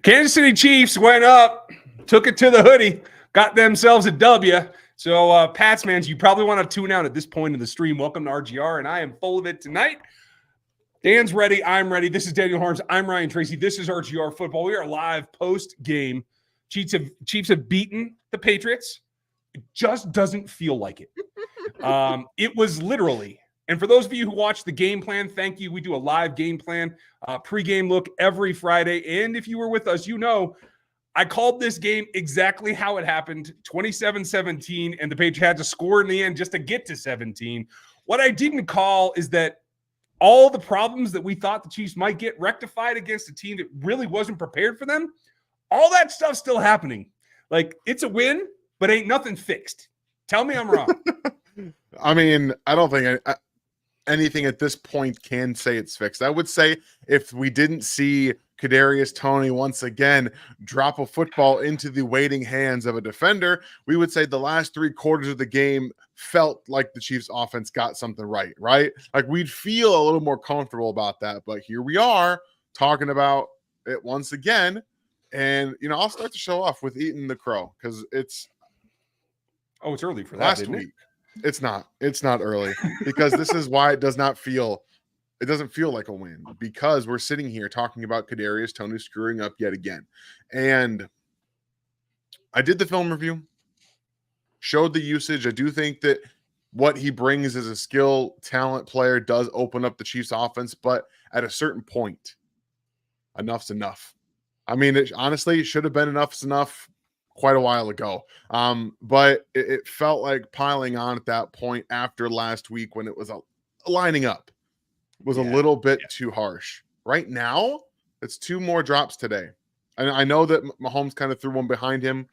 Kansas City Chiefs went up, took it to the hoodie, got themselves a W. So, Pats fans, you probably want to tune out at this point in the stream. Welcome to RGR, and I am full of it tonight. Dan's ready. I'm ready. This is Daniel Harms. I'm Ryan Tracy. This is RGR Football. We are live post-game. Chiefs have beaten the Patriots. It just doesn't feel like it. It was literally, and for those of you who watch the game plan, thank you. We do a live game plan, pregame look every Friday. And if you were with us, you know I called this game exactly how it happened, 27-17, and the Patriots had to score in the end just to get to 17. What I didn't call is that all the problems that we thought the Chiefs might get rectified against a team that really wasn't prepared for them, all that stuff's still happening. Like, it's a win, but ain't nothing fixed. Tell me I'm wrong. I mean, I don't think anything at this point can say it's fixed. I would say if we didn't see Kadarius Toney once again drop a football into the waiting hands of a defender, we would say the last 3 quarters of the game felt like the Chiefs offense got something right? Like we'd feel a little more comfortable about that. But here we are talking about it once again. And, you know, I'll start the show off with eating the crow because it's early for that, last isn't week. It's not early because this is why it doesn't feel like a win, because we're sitting here talking about Kadarius Toney screwing up yet again. And I did the film review, showed the usage. I do think that what he brings as a skill talent player does open up the Chiefs offense, but at a certain point, enough's enough. I mean, honestly, it should have been enough's enough quite a while ago. But it felt like piling on at that point after last week when it was lining up was a little bit too harsh. Right now, it's 2 more drops today. And I know that Mahomes kind of threw one behind him.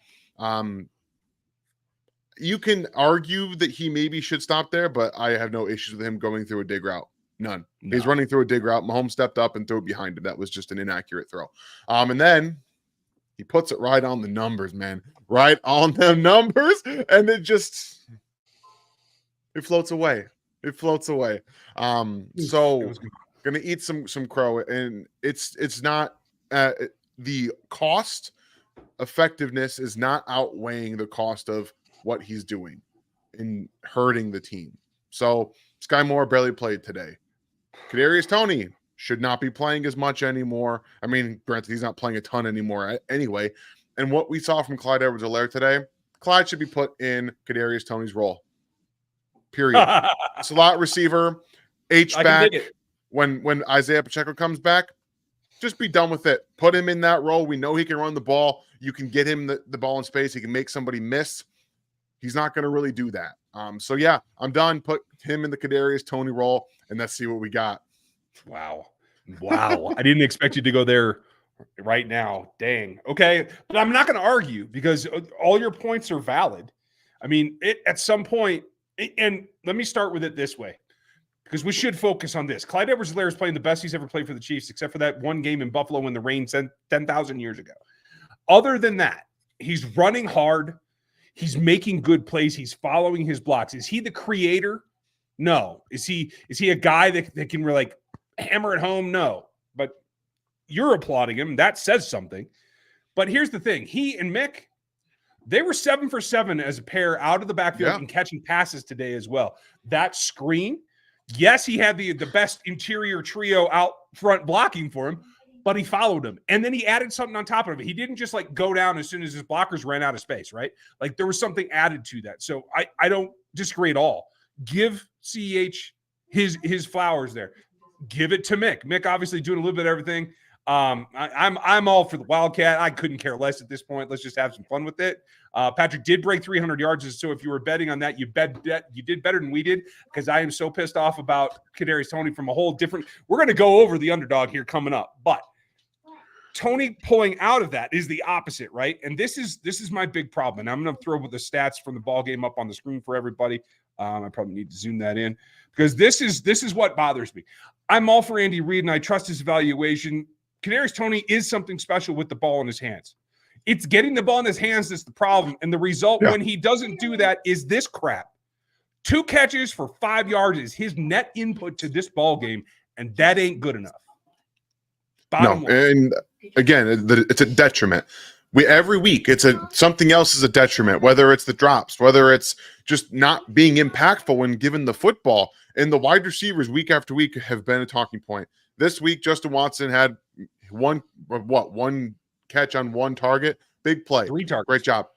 You can argue that he maybe should stop there, but I have no issues with him going through a dig route. None. No. He's running through a dig route. Mahomes stepped up and threw it behind him. That was just an inaccurate throw. And then he puts it right on the numbers, man. Right on the numbers. And it floats away. It floats away. So gonna eat some crow, and it's not the cost effectiveness is not outweighing the cost of what he's doing in hurting the team. So Skyy Moore barely played today. Kadarius Toney should not be playing as much anymore. I mean, granted, he's not playing a ton anymore anyway. And what we saw from Clyde Edwards-Helaire today, Clyde should be put in Kadarius Toney's role. Period. Slot receiver, H-back. When Isaiah Pacheco comes back, just be done with it. Put him in that role. We know he can run the ball. You can get him the ball in space. He can make somebody miss. He's not going to really do that. So, yeah, I'm done. Put him in the Kadarius Toney role, and let's see what we got. Wow. I didn't expect you to go there right now. Dang. Okay. But I'm not going to argue because all your points are valid. I mean, at some point, and let me start with it this way, because we should focus on this. Clyde Edwards-Helaire is playing the best he's ever played for the Chiefs, except for that one game in Buffalo when the rain 10,000 years ago. Other than that, he's running hard. He's making good plays. He's following his blocks. Is he the creator? No. Is he a guy that can really like hammer it home? No. But you're applauding him. That says something. But here's the thing. He and Mick, they were 7 for 7 as a pair out of the backfield and catching passes today as well. That screen, yes, he had the best interior trio out front blocking for him, but he followed him. And then he added something on top of it. He didn't just like go down as soon as his blockers ran out of space, right? Like there was something added to that. So I don't disagree at all. Give CEH his flowers there. Give it to Mick. Mick obviously doing a little bit of everything. I'm all for the Wildcat. I couldn't care less at this point. Let's just have some fun with it. Patrick did break 300 yards, so if you were betting on that, you did better than we did, because I am so pissed off about Kadarius Toney from a whole different. We're going to go over the underdog here coming up, but Toney pulling out of that is the opposite, right? And this is my big problem. And I'm going to throw the stats from the ball game up on the screen for everybody. I probably need to zoom that in because this is what bothers me. I'm all for Andy Reid, and I trust his evaluation. Kadarius Toney is something special with the ball in his hands. It's getting the ball in his hands that's the problem. And the result when he doesn't do that is this crap. 2 catches for 5 yards is his net input to this ball game, and that ain't good enough. And again, it's a detriment. Every week something else is a detriment, whether it's the drops, whether it's just not being impactful when given the football. And the wide receivers week after week have been a talking point. This week, Justin Watson had one catch on one target. Big play. 3 targets. Great job.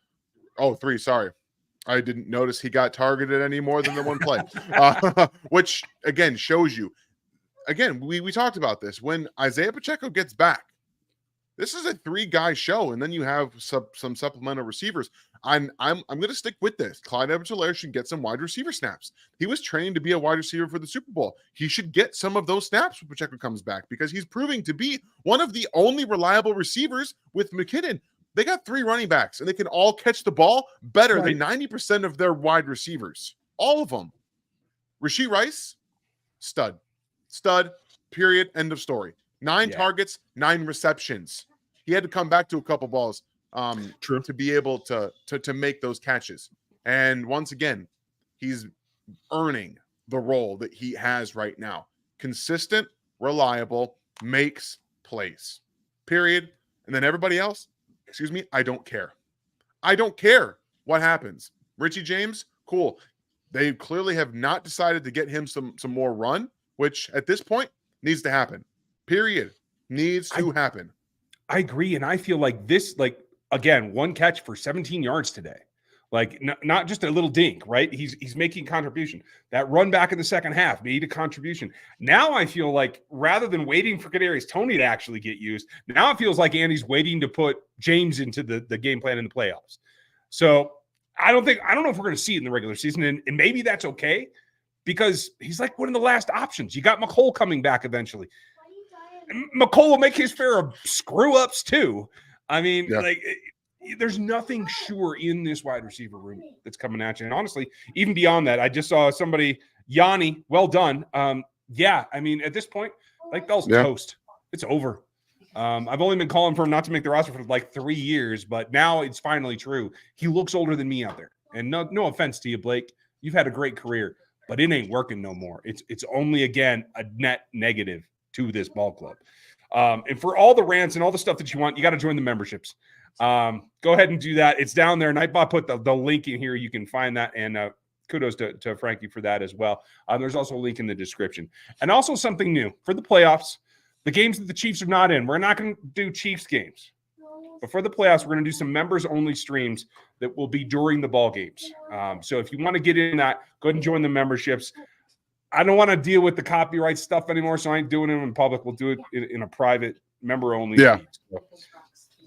Oh, 3. Sorry. I didn't notice he got targeted any more than the one play, which again shows you. Again, we talked about this. When Isaiah Pacheco gets back, this is a 3-guy show, and then you have some supplemental receivers. I'm going to stick with this. Clyde Edwards-Helaire should get some wide receiver snaps. He was trained to be a wide receiver for the Super Bowl. He should get some of those snaps when Pacheco comes back because he's proving to be one of the only reliable receivers with McKinnon. They got 3 running backs, and they can all catch the ball better than 90% of their wide receivers. All of them. Rashee Rice, stud, period, end of story. 9 targets, 9 receptions. He had to come back to a couple balls to be able to make those catches. And once again, he's earning the role that he has right now. Consistent, reliable, makes plays. Period. And then everybody else, I don't care. I don't care what happens. Richie James, cool. They clearly have not decided to get him some more run, which at this point needs to happen. Period. Needs to happen. I agree. And I feel like this, again, 1 catch for 17 yards today. Not just a little dink, right? He's making contribution. That run back in the second half made a contribution. Now I feel like rather than waiting for Kadarius Toney to actually get used, now it feels like Andy's waiting to put James into the game plan in the playoffs. So I don't know if we're going to see it in the regular season, and maybe that's okay because he's like one of the last options. You got McCole coming back eventually. McCole will make his fair of screw-ups too. I mean, there's nothing sure in this wide receiver room that's coming at you. And honestly, even beyond that, I just saw somebody, Yanni, well done. I mean, at this point, Bell's toast. It's over. I've only been calling for him not to make the roster for 3 years, but now it's finally true. He looks older than me out there. And no offense to you, Blake. You've had a great career, but it ain't working no more. It's only, again, a net negative to this ball club. And for all the rants and all the stuff that you want, you got to join the memberships. Go ahead and do that. It's down there. Nightbot put the link in here. You can find that. And kudos to Frankie for that as well. There's also a link in the description. And also something new for the playoffs, the games that the Chiefs are not in. We're not going to do Chiefs games. But for the playoffs, we're going to do some members-only streams that will be during the ball games. So if you want to get in that, go ahead and join the memberships. I don't want to deal with the copyright stuff anymore, so I ain't doing it in public. We'll do it in a private member-only feed. So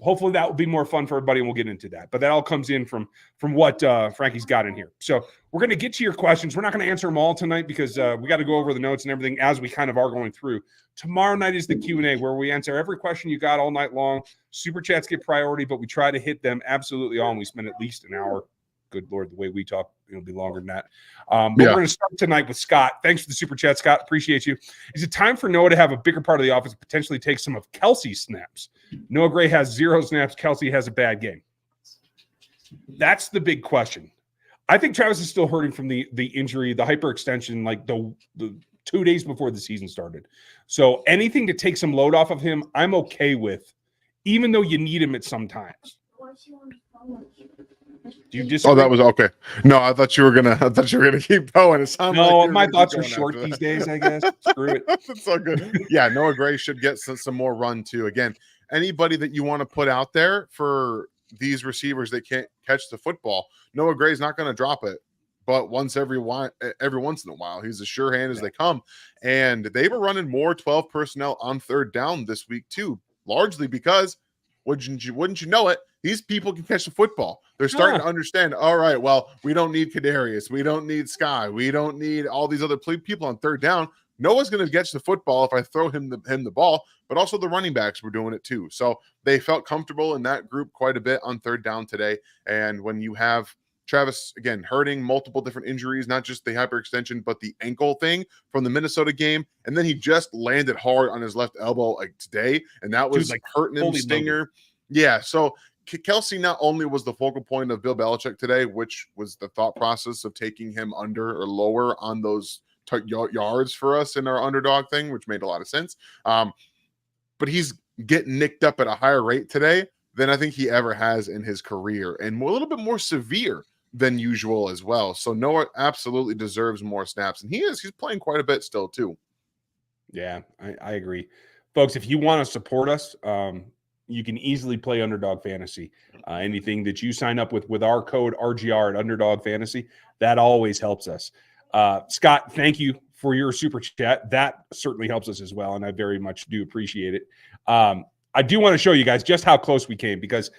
hopefully that will be more fun for everybody, and we'll get into that. But that all comes in from what Frankie's got in here. So we're going to get to your questions. We're not going to answer them all tonight because we got to go over the notes and everything as we kind of are going through. Tomorrow night is the Q&A where we answer every question you got all night long. Super chats get priority, but we try to hit them absolutely all, and we spend at least an hour. Good Lord, the way we talk, it'll be longer than that. But we're going to start tonight with Scott. Thanks for the super chat, Scott. Appreciate you. Is it time for Noah to have a bigger part of the offense, potentially take some of Kelsey's snaps? Noah Gray has 0 snaps. Kelsey has a bad game. That's the big question. I think Travis is still hurting from the injury, the hyperextension, the 2 days before the season started. So anything to take some load off of him, I'm okay with, even though you need him at some times. Do you disagree? Oh, that was okay. No, I thought you were gonna keep going. It sounded like my thoughts are short these days, I guess. Screw it. It's so good. Yeah, Noah Gray should get some more run too. Again, anybody that you want to put out there for these receivers that can't catch the football, Noah Gray's not going to drop it. But every once in a while, he's as sure hand as they come. And they were running more 12 personnel on third down this week too, largely because wouldn't you know it, these people can catch the football. They're starting to understand, all right, well, we don't need Kadarius. We don't need Skyy. We don't need all these other people on third down. Noah's going to catch the football if I throw him the ball, but also the running backs were doing it too. So they felt comfortable in that group quite a bit on third down today. And when you have Travis, again, hurting, multiple different injuries, not just the hyperextension, but the ankle thing from the Minnesota game. And then he just landed hard on his left elbow today, and that was hurting him, stinger. Loaded. Yeah, so Kelsey not only was the focal point of Bill Belichick today, which was the thought process of taking him under or lower on those yards for us in our underdog thing, which made a lot of sense. But he's get nicked up at a higher rate today than I think he ever has in his career, and a little bit more severe than usual as well. So Noah absolutely deserves more snaps, and he's playing quite a bit still too. Yeah, I agree. Folks, if you want to support us, you can easily play Underdog Fantasy. Anything that you sign up with our code RGR at Underdog Fantasy, that always helps us. Scott, thank you for your super chat. That certainly helps us as well, and I very much do appreciate it. I do want to show you guys just how close we came, because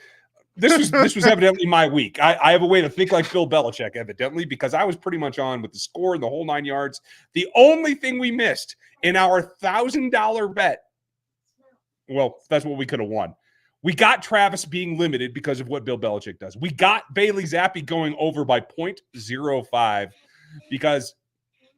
this was evidently my week. I have a way to think like Bill Belichick, evidently, because I was pretty much on with the score and the whole 9 yards. The only thing we missed in our $1,000 bet, well, that's what we could have won. We got Travis being limited because of what Bill Belichick does. We got Bailey Zappe going over by 0.05 because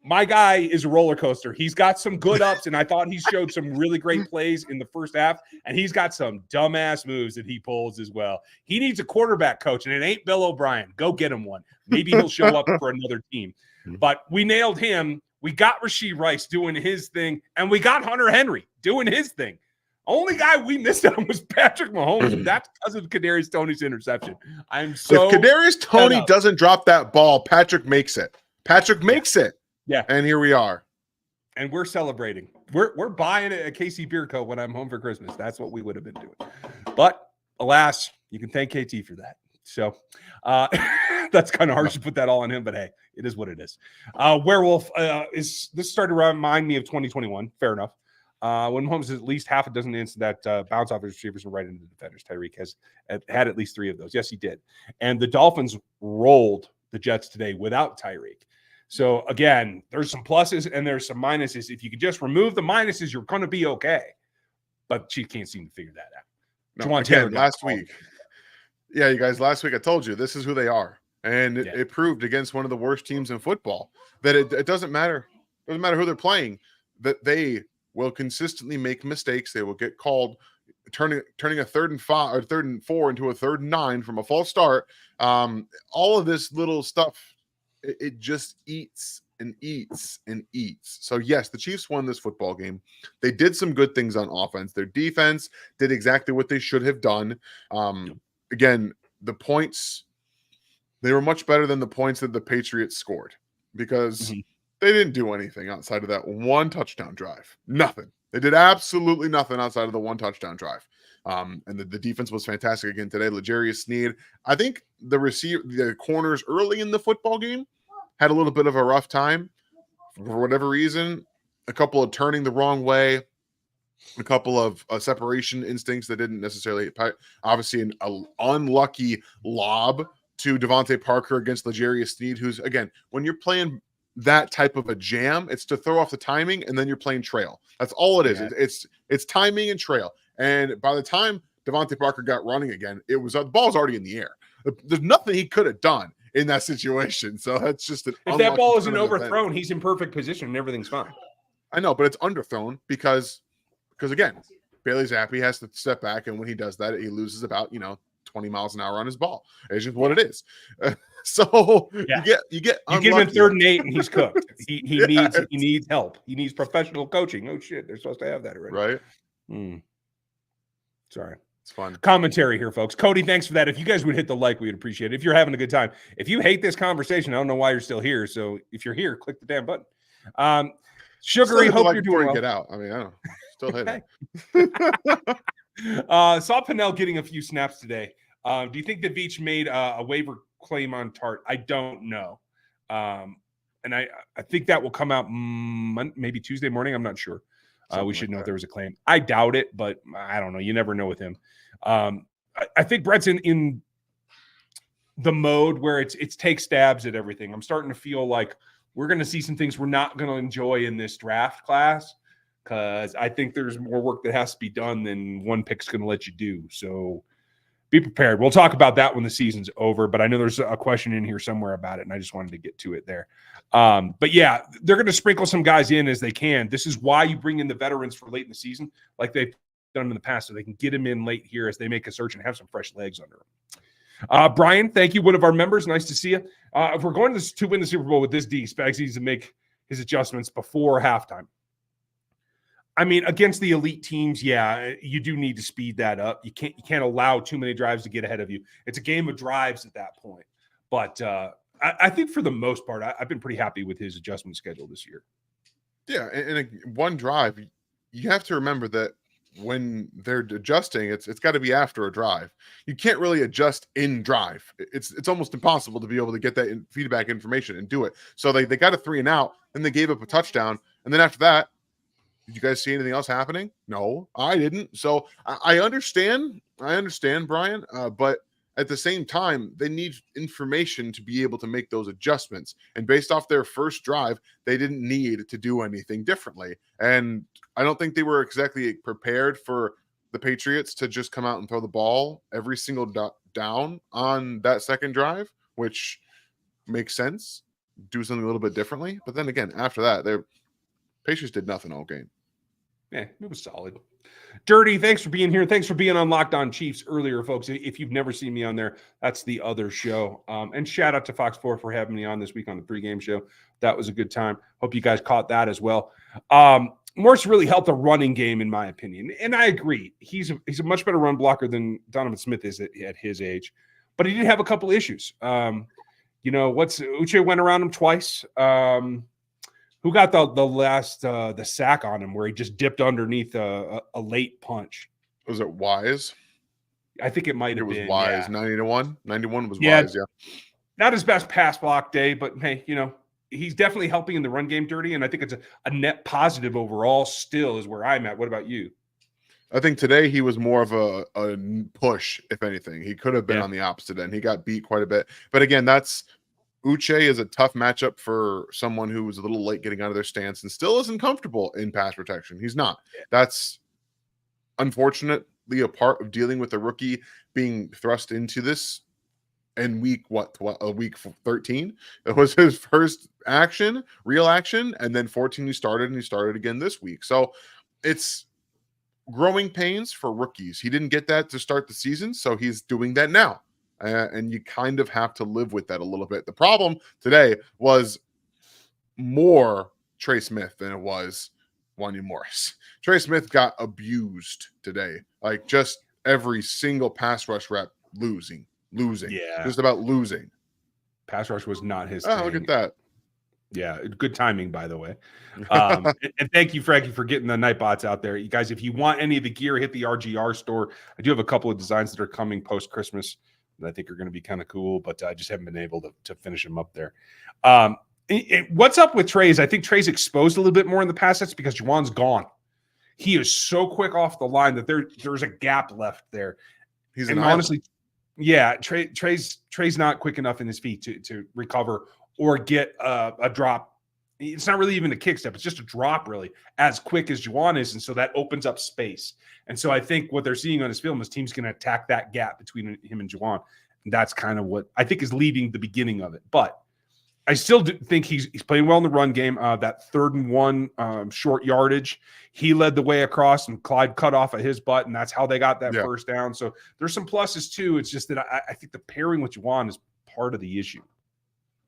my guy is a roller coaster. He's got some good ups, and I thought he showed some really great plays in the first half, and he's got some dumbass moves that he pulls as well. He needs a quarterback coach, and it ain't Bill O'Brien. Go get him one. Maybe he'll show up for another team. But we nailed him. We got Rashee Rice doing his thing, and we got Hunter Henry doing his thing. Only guy we missed on was Patrick Mahomes, and that's because of Kadarius Toney's interception. I'm so if Kadarius Toney doesn't drop that ball, Patrick makes it. Patrick makes it. Yeah. And here we are. And we're celebrating. We're buying a KC Beer Co. when I'm home for Christmas. That's what we would have been doing. But alas, you can thank KT for that. So that's kind of harsh to put that all on him, but hey, it is what it is. Werewolf this started to remind me of 2021. Fair enough. When Mahomes has at least half a dozen instances that bounce off his receivers and right into the defenders. Tyreek has had at least 3 of those. Yes, he did. And the Dolphins rolled the Jets today without Tyreek. So, again, there's some pluses and there's some minuses. If you could just remove the minuses, you're going to be okay. But she can't seem to figure that out. No, again, last week. Yeah, you guys, last week I told you this is who they are. And it proved against one of the worst teams in football that it doesn't matter. It doesn't matter who they're playing, that they will consistently make mistakes. They will get called turning a 3rd and 5 or 3rd and 4 into a 3rd and 9 from a false start. All of this little stuff, it just eats and eats and eats. So yes, the Chiefs won this football game. They did some good things on offense. Their defense did exactly what they should have done. Again, the points, they were much better than the points that the Patriots scored because they didn't do anything outside of that one touchdown drive. Nothing. They did absolutely nothing outside of the one touchdown drive. And the defense was fantastic again today. L'Jarius Sneed. I think the corners early in the football game had a little bit of a rough time for whatever reason. A couple of turning the wrong way, a couple of separation instincts that didn't necessarily. Obviously, an unlucky lob to Devontae Parker against L'Jarius Sneed, who's, again, when you're playing that type of a jam, it's to throw off the timing, and then you're playing trail. That's all it is. Yeah. It's timing and trail. And by the time Devontae Parker got running again, it was the ball's already in the air. There's nothing he could have done in that situation. So that's just an. If that ball isn't overthrown, he's in perfect position and everything's fine. I know, but it's underthrown because again, Bailey Zappe has to step back, and when he does that, he loses about 20 miles an hour on his ball. It's just what it is. So you get him in 3rd and 8, and he's cooked. He needs help. He needs professional coaching. Oh shit, they're supposed to have that already. Right. Sorry. It's fun. Commentary here, folks. Cody, thanks for that. If you guys would hit the like, we'd appreciate it. If you're having a good time. If you hate this conversation, I don't know why you're still here. So if you're here, click the damn button. Sugary, hope you're doing well. Get out. I mean, I don't know. Still hit it. Saw Pinnell getting a few snaps today. Do you think that Veach made a waiver claim on Tart? I don't know. And I think that will come out maybe Tuesday morning. I'm not sure. We should know if there was a claim. I doubt it, but I don't know. You never know with him. I think Brett's in the mode where it's take stabs at everything. I'm starting to feel like we're going to see some things we're not going to enjoy in this draft class because I think there's more work that has to be done than one pick's going to let you do. So be prepared. We'll talk about that when the season's over, but I know there's a question in here somewhere about it, and I just wanted to get to it there. But yeah, they're going to sprinkle some guys in as they can. This is why you bring in the veterans for late in the season, like they've done in the past, so they can get them in late here as they make a search and have some fresh legs under them. Brian, thank you. One of our members. Nice to see you. If we're going to win the Super Bowl with this D, Spags needs to make his adjustments before halftime. I mean, against the elite teams, yeah, you do need to speed that up. You can't allow too many drives to get ahead of you. It's a game of drives at that point. But I think for the most part, I've been pretty happy with his adjustment schedule this year. Yeah, and one drive, you have to remember that when they're adjusting, it's got to be after a drive. You can't really adjust in drive. It's almost impossible to be able to get that feedback information and do it. So they got a 3 and out, and they gave up a touchdown, and then after that, did you guys see anything else happening? No, I didn't. So I understand, Brian, but at the same time, they need information to be able to make those adjustments. And based off their first drive, they didn't need to do anything differently. And I don't think they were exactly prepared for the Patriots to just come out and throw the ball every single down on that second drive, which makes sense. Do something a little bit differently. But then again, after that, their Patriots did nothing all game. Yeah, it was solid. Dirty, thanks for being here. Thanks for being on Locked On Chiefs earlier, folks. If you've never seen me on there, that's the other show. And shout out to Fox 4 for having me on this week on the pregame show. That was a good time. Hope you guys caught that as well. Morse really helped the running game, in my opinion. And I agree. He's a much better run blocker than Donovan Smith is at his age. But he did have a couple issues. Uche went around him twice. Who got the sack on him where he just dipped underneath a late punch? Was it Wise? I think it might have been. It was Wise. Yeah. 90-1? 91 was Wise, yeah. Not his best pass block day, but hey, he's definitely helping in the run game, Dirty, and I think it's a net positive overall still is where I'm at. What about you? I think today he was more of a push, if anything. He could have been on the opposite end. He got beat quite a bit. But again, Uche is a tough matchup for someone who was a little late getting out of their stance and still isn't comfortable in pass protection. He's not. That's unfortunately a part of dealing with a rookie being thrust into this in week 13. It was his first real action, and then 14 he started again this week. So it's growing pains for rookies. He didn't get that to start the season, so he's doing that now. And you kind of have to live with that a little bit. The problem today was more Trey Smith than it was Wanya Morris. Trey Smith got abused today. Like just every single pass rush rep losing. Yeah. Just about losing. Pass rush was not his thing. Look at that. Yeah, good timing, by the way. And thank you, Frankie, for getting the Nightbots out there. You guys, if you want any of the gear, hit the RGR store. I do have a couple of designs that are coming post-Christmas that I think are going to be kind of cool, but I just haven't been able to finish them up there. What's up with Trey's? I think Trey's exposed a little bit more in the pass sets because Juwan's gone. He is so quick off the line that there's a gap left there. Honestly, yeah, Trey's not quick enough in his feet to recover or get a drop. It's not really even a kick step. It's just a drop, really, as quick as Juwan is. And so that opens up space. And so I think what they're seeing on his film is teams going to attack that gap between him and Juwan. And that's kind of what I think is leading the beginning of it. But I still think he's playing well in the run game. That 3rd and 1 short yardage, he led the way across, and Clyde cut off at his butt, and that's how they got that first down. So there's some pluses, too. It's just that I think the pairing with Juwan is part of the issue.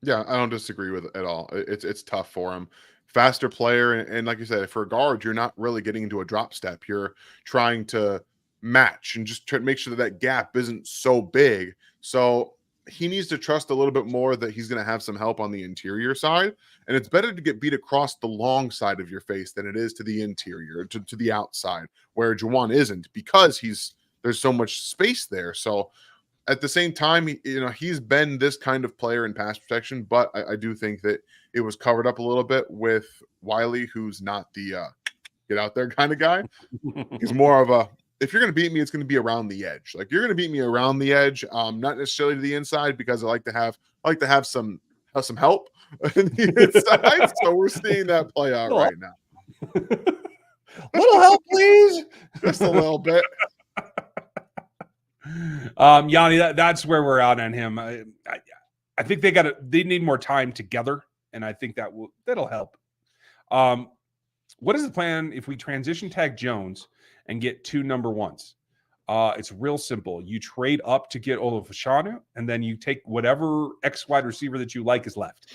Yeah, I don't disagree with it at all. It's tough for him. Faster player, and like you said, for a guard, you're not really getting into a drop step. You're trying to match and just try to make sure that gap isn't so big. So he needs to trust a little bit more that he's going to have some help on the interior side. And it's better to get beat across the long side of your face than it is to the interior, to the outside, where Juwan isn't, because there's so much space there. So at the same time, he's been this kind of player in pass protection, but I do think that it was covered up a little bit with Wiley, who's not the get out there kind of guy. He's more of a, if you're going to beat me, it's going to be around the edge. Like, you're going to beat me around the edge, not necessarily to the inside, because I like to have some help in the inside. So we're seeing that play out right now. Little help, please. Just a little bit. Yanni, that's where we're out on him. I think they need more time together, and I think that'll help. What is the plan if we transition tag Jones and get 2 number 1s? It's real simple. You trade up to get Olafashanu, and then you take whatever X wide receiver that you like is left.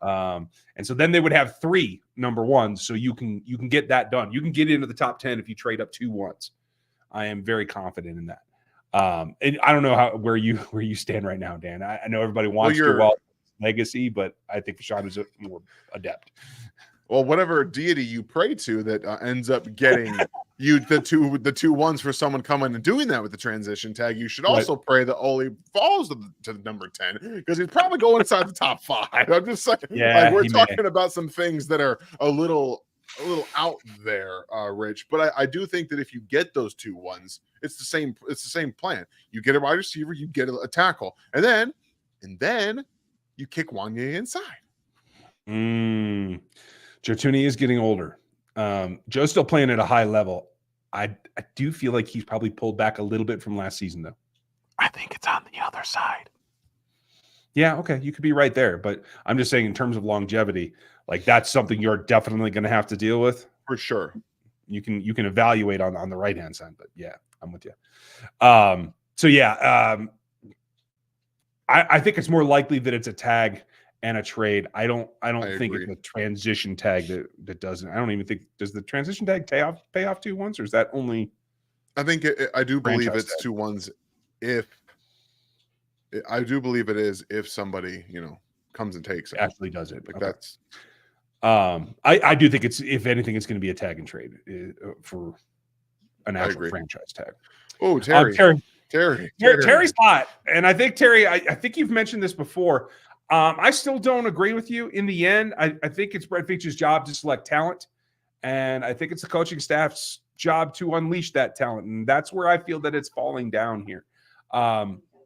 And so then they would have 3 number ones. So you can get that done. You can get into the top 10 if you trade up 2 ones. I am very confident in that. And I don't know where you stand right now, Dan. I know everybody wants to legacy, but I think Rashawn is more adept. Well, whatever deity you pray to that ends up getting you the two ones for someone coming and doing that with the transition tag, you should also pray that Ole falls to the number 10 because he's probably going inside the top 5. I'm just saying, we're talking about some things that are a little out there, Rich. But I do think that if you get those 2 ones, it's the same plan. You get a wide receiver, you get a tackle, and then you kick Wanye inside. Joe Toney is getting older. Joe's still playing at a high level. I do feel like he's probably pulled back a little bit from last season, though. I think it's on the other side. Yeah, okay, you could be right there, but I'm just saying in terms of longevity, like that's something you're definitely going to have to deal with for sure. You can evaluate on the right hand side, but yeah, I'm with you. I think it's more likely that it's a tag and a trade. I don't think it's a transition tag that doesn't. I don't even think does the transition tag pay off 2 ones, or is that only? I think I do believe it's tag? 2 ones. I do believe it is if somebody comes and takes it. Actually does it. Like that's. I do think if anything, it's going to be a tag and trade for an actual franchise tag. Oh, Terry's hot, and I think Terry. I think you've mentioned this before. I still don't agree with you. In the end, I think it's Brett Veach's job to select talent, and I think it's the coaching staff's job to unleash that talent, and that's where I feel that it's falling down here.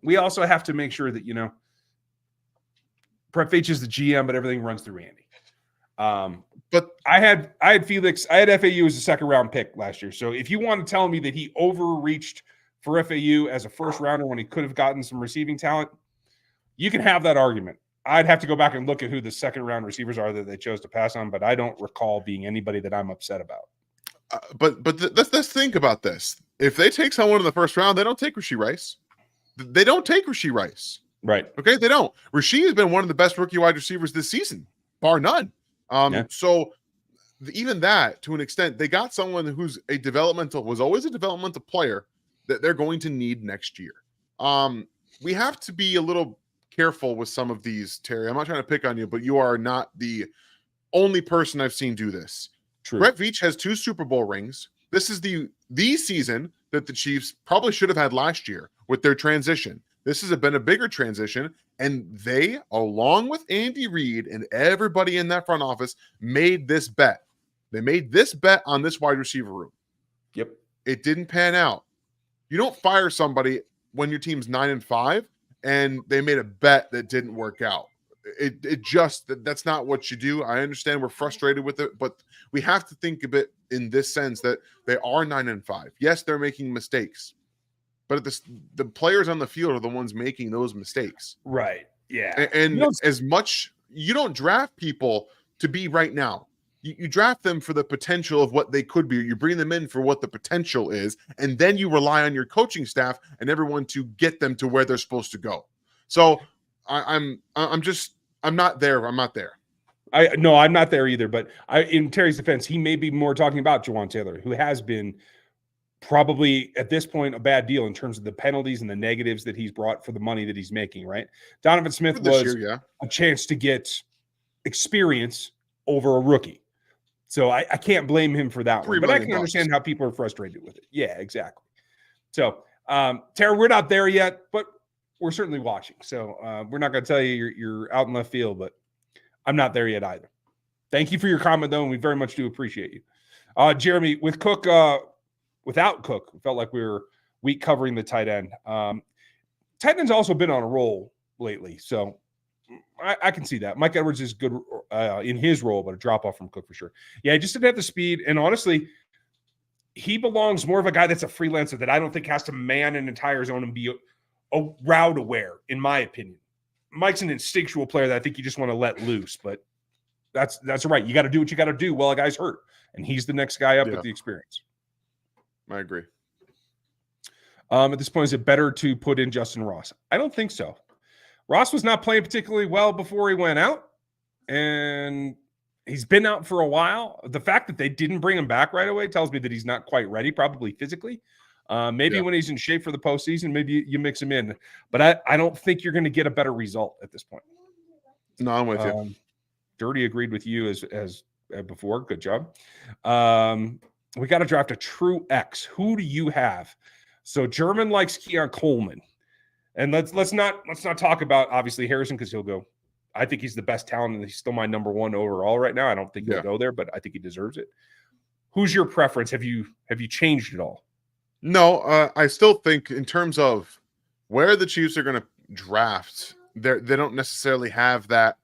We also have to make sure that Brett Veach is the GM, but everything runs through Andy. But I had Felix. I had FAU as a 2nd round pick last year. So if you want to tell me that he overreached for FAU as a 1st rounder when he could have gotten some receiving talent, you can have that argument. I'd have to go back and look at who the 2nd round receivers are that they chose to pass on, but I don't recall being anybody that I'm upset about. Let's think about this. If they take someone in the 1st round, they don't take Rashee Rice. They don't take Rashee Rice. Right. Okay, they don't. Rashee has been one of the best rookie wide receivers this season, bar none. So even that, to an extent, they got someone who's was always a developmental player that they're going to need next year. We have to be a little careful with some of these, Terry. I'm not trying to pick on you, but you are not the only person I've seen do this. True. Brett Veach has 2 Super Bowl rings. This is the season that the Chiefs probably should have had last year with their transition. This has been a bigger transition, and they, along with Andy Reid and everybody in that front office, made this bet. They made this bet on this wide receiver room. Yep. It didn't pan out. You don't fire somebody when your team's 9-5 and they made a bet that didn't work out. That's not what you do. I understand we're frustrated with it, but we have to think of it in this sense that they are 9-5. Yes, they're making mistakes, but the players on the field are the ones making those mistakes. Right. Yeah. And as much, you don't draft people to be right now. You draft them for the potential of what they could be. You bring them in for what the potential is, and then you rely on your coaching staff and everyone to get them to where they're supposed to go. So I'm not there. I'm not there. No, I'm not there either. But in Terry's defense, he may be more talking about Jawan Taylor, who has been probably at this point a bad deal in terms of the penalties and the negatives that he's brought for the money that he's making. Right. Donovan Smith was a chance to get experience over a rookie. So I can't blame him for that one, but I can understand how people are frustrated with it. Yeah, exactly. So, Tara, we're not there yet, but we're certainly watching. So we're not going to tell you you're out in left field, but I'm not there yet either. Thank you for your comment, though, and we very much do appreciate you. Jeremy, with Cook, without Cook, it felt like we were weak covering the tight end. Tight end's also been on a roll lately, so I can see that. Mike Edwards is good in his role, but a drop-off from Cook for sure. Yeah, he just didn't have the speed, and honestly, he belongs more of a guy that's a freelancer that I don't think has to man an entire zone and be a route aware, in my opinion. Mike's an instinctual player that I think you just want to let loose, but that's right. You got to do what you got to do while a guy's hurt, and he's the next guy up with the experience. I agree. At this point, is it better to put in Justin Ross? I don't think so. Ross was not playing particularly well before he went out. and he's been out for a while. The fact that they didn't bring him back right away tells me that he's not quite ready, probably physically. Maybe when he's in shape for the postseason, maybe you mix him in. But I don't think you're going to get a better result at this point. No, I'm with you. Dirty agreed with you as before. Good job. We got to draft a true X. Who do you have? So German likes Keon Coleman, and let's not talk about obviously Harrison because he'll go. I think he's the best talent, and he's still my number one overall right now. I don't think he'll go there, but I think he deserves it. Who's your preference? Have you changed it all? No, I still think in terms of where the Chiefs are going to draft, they don't necessarily have that.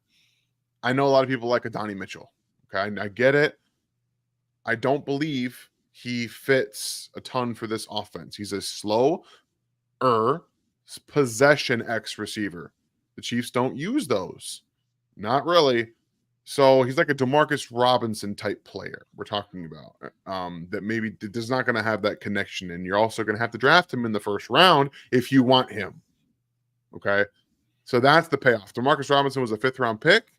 I know a lot of people like Adonai Mitchell. Okay, I get it. I don't believe he fits a ton for this offense. He's a slow possession X receiver. The Chiefs don't use those. Not really. So he's like a Demarcus Robinson type player we're talking about that maybe is not going to have that connection. And you're also going to have to draft him in the first round if you want him. Okay. So that's the payoff. Demarcus Robinson was a 5th round pick.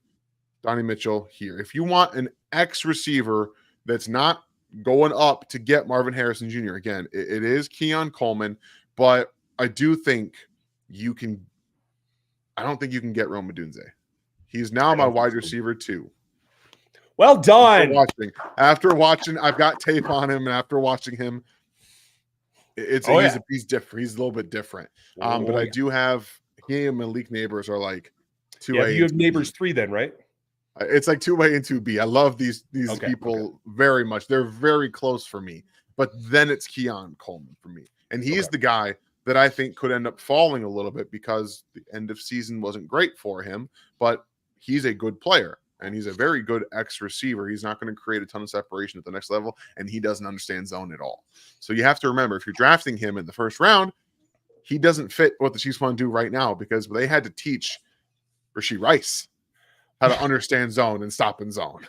Donnie Mitchell here. If you want an X receiver that's not going up to get Marvin Harrison Jr., again, it is Keon Coleman, but I do think I don't think you can get Rome Odunze. He's now my wide receiver 2. Well done. After watching, I've got tape on him, and after watching him, he's different. He's a little bit different. But I do have him and Malik Neighbors are like 2A. You have Neighbors 3 then, right? It's like 2A and 2B. I love these people very much. They're very close for me. But then it's Keon Coleman for me. And he's the guy that I think could end up falling a little bit because the end of season wasn't great for him. But he's a good player. And he's a very good X receiver. He's not going to create a ton of separation at the next level. And he doesn't understand zone at all. So you have to remember, if you're drafting him in the first round, he doesn't fit what the Chiefs want to do right now because they had to teach Rashee Rice how to understand zone and stop in zone.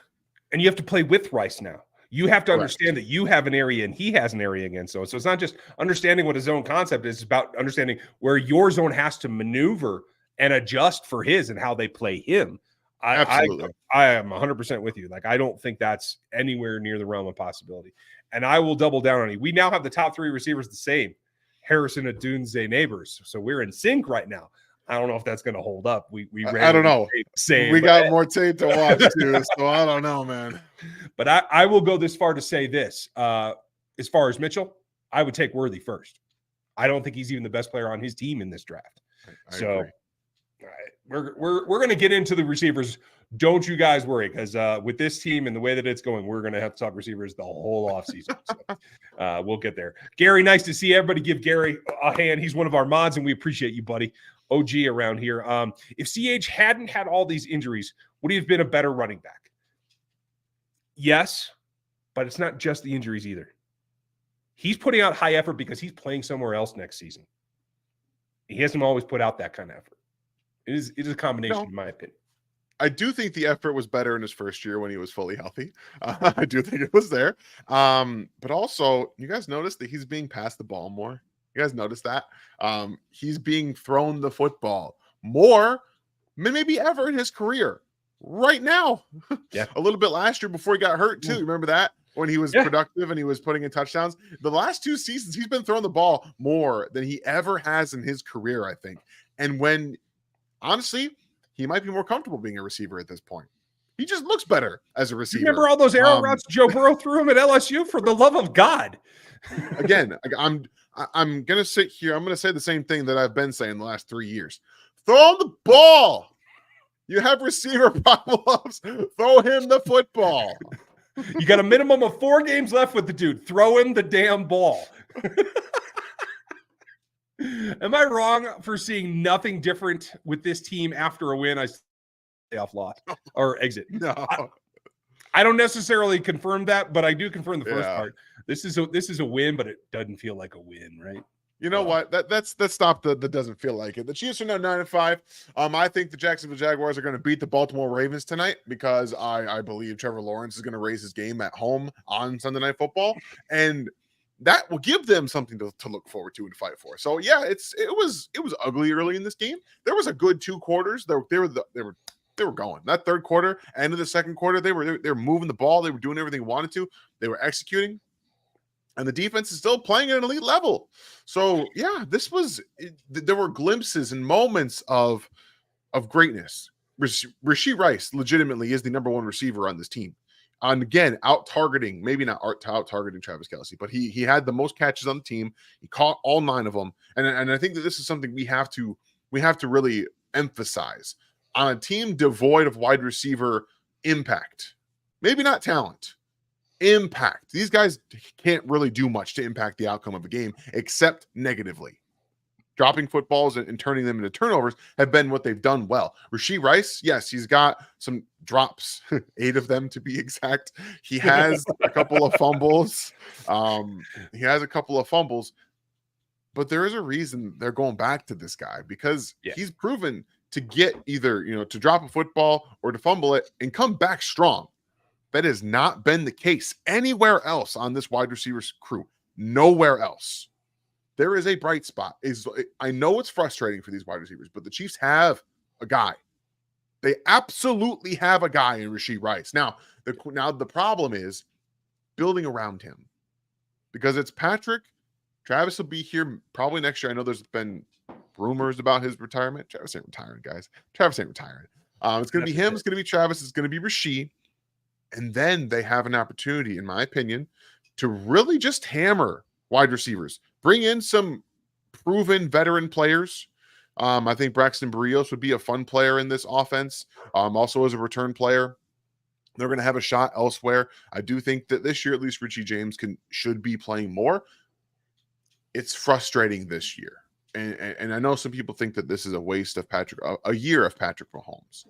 And you have to play with Rice now. You have to understand that you have an area and he has an area against zone. So it's not just understanding what a zone concept is. It's about understanding where your zone has to maneuver and adjust for his and how they play him. Absolutely. I am 100% with you. Like, I don't think that's anywhere near the realm of possibility. And I will double down on you. We now have the top 3 receivers the same. Harrison, Odunze, Neighbors. So we're in sync right now. I don't know if that's going to hold up. I don't know. We got more tape to watch too, so I don't know, man. But I will go this far to say this: as far as Mitchell, I would take Worthy first. I don't think he's even the best player on his team in this draft. I agree. We're going to get into the receivers. Don't you guys worry, because with this team and the way that it's going, we're going to have to talk receivers the whole offseason. So we'll get there. Gary, nice to see everybody. Give Gary a hand. He's one of our mods, and we appreciate you, buddy. OG around here. If CH hadn't had all these injuries, would he have been a better running back? Yes, but it's not just the injuries either. He's putting out high effort because he's playing somewhere else next season. He hasn't always put out that kind of effort. It is a combination, in my opinion. I do think the effort was better in his first year when he was fully healthy. I do think it was there. But also, you guys notice that he's being passed the ball more? You guys notice that? He's being thrown the football more maybe ever in his career. Right now. Yeah. A little bit last year before he got hurt, too. Remember that? When he was productive and he was putting in touchdowns. The last 2 seasons, he's been throwing the ball more than he ever has in his career, I think. And when, honestly, he might be more comfortable being a receiver at this point. He just looks better as a receiver. You remember all those arrow routes Joe Burrow threw him at LSU? For the love of God. Again, I'm going to sit here. I'm going to say the same thing that I've been saying the last 3 years. Throw him the ball. You have receiver problems. Throw him the football. You got a minimum of 4 games left with the dude. Throw him the damn ball. Am I wrong for seeing nothing different with this team after a win? I stay off lot or exit. No. I don't necessarily confirm that, but I do confirm the first part. This is a win, but it doesn't feel like a win, right? You know what? That's stop that doesn't feel like it. The Chiefs are now 9-5. I think the Jacksonville Jaguars are going to beat the Baltimore Ravens tonight because I believe Trevor Lawrence is going to raise his game at home on Sunday Night Football, and that will give them something to look forward to and fight for. So yeah, it was ugly early in this game. There was a good 2 quarters. They were they were going. That third quarter, end of the second quarter, they were moving the ball. They were doing everything they wanted to. They were executing. And the defense is still playing at an elite level. So, yeah, there were glimpses and moments of greatness. Rashee Rice legitimately is the number one receiver on this team. And again, out-targeting, maybe not out-targeting Travis Kelce, but he had the most catches on the team. He caught all 9 of them. And I think that this is something we have to really emphasize. On a team devoid of wide receiver impact, maybe not talent, impact. These guys can't really do much to impact the outcome of a game except negatively. Dropping footballs and turning them into turnovers have been what they've done well. Rashee Rice, yes, he's got some drops, 8 of them to be exact. He has a couple of fumbles. But there is a reason they're going back to this guy because he's proven to get either, to drop a football or to fumble it and come back strong. That has not been the case anywhere else on this wide receivers crew. Nowhere else. There is a bright spot. I know it's frustrating for these wide receivers, but the Chiefs have a guy. They absolutely have a guy in Rashee Rice. Now the problem is building around him because it's Patrick. Travis will be here probably next year. I know there's been rumors about his retirement. Travis ain't retiring, guys. Travis ain't retiring. It's going to be him. It's going to be Travis. It's going to be Rashee. And then they have an opportunity, in my opinion, to really just hammer wide receivers. Bring in some proven veteran players. I think Braxton Berrios would be a fun player in this offense. Also as a return player. They're going to have a shot elsewhere. I do think that this year, at least Richie James should be playing more. It's frustrating this year. And I know some people think that this is a waste of a year of Patrick Mahomes.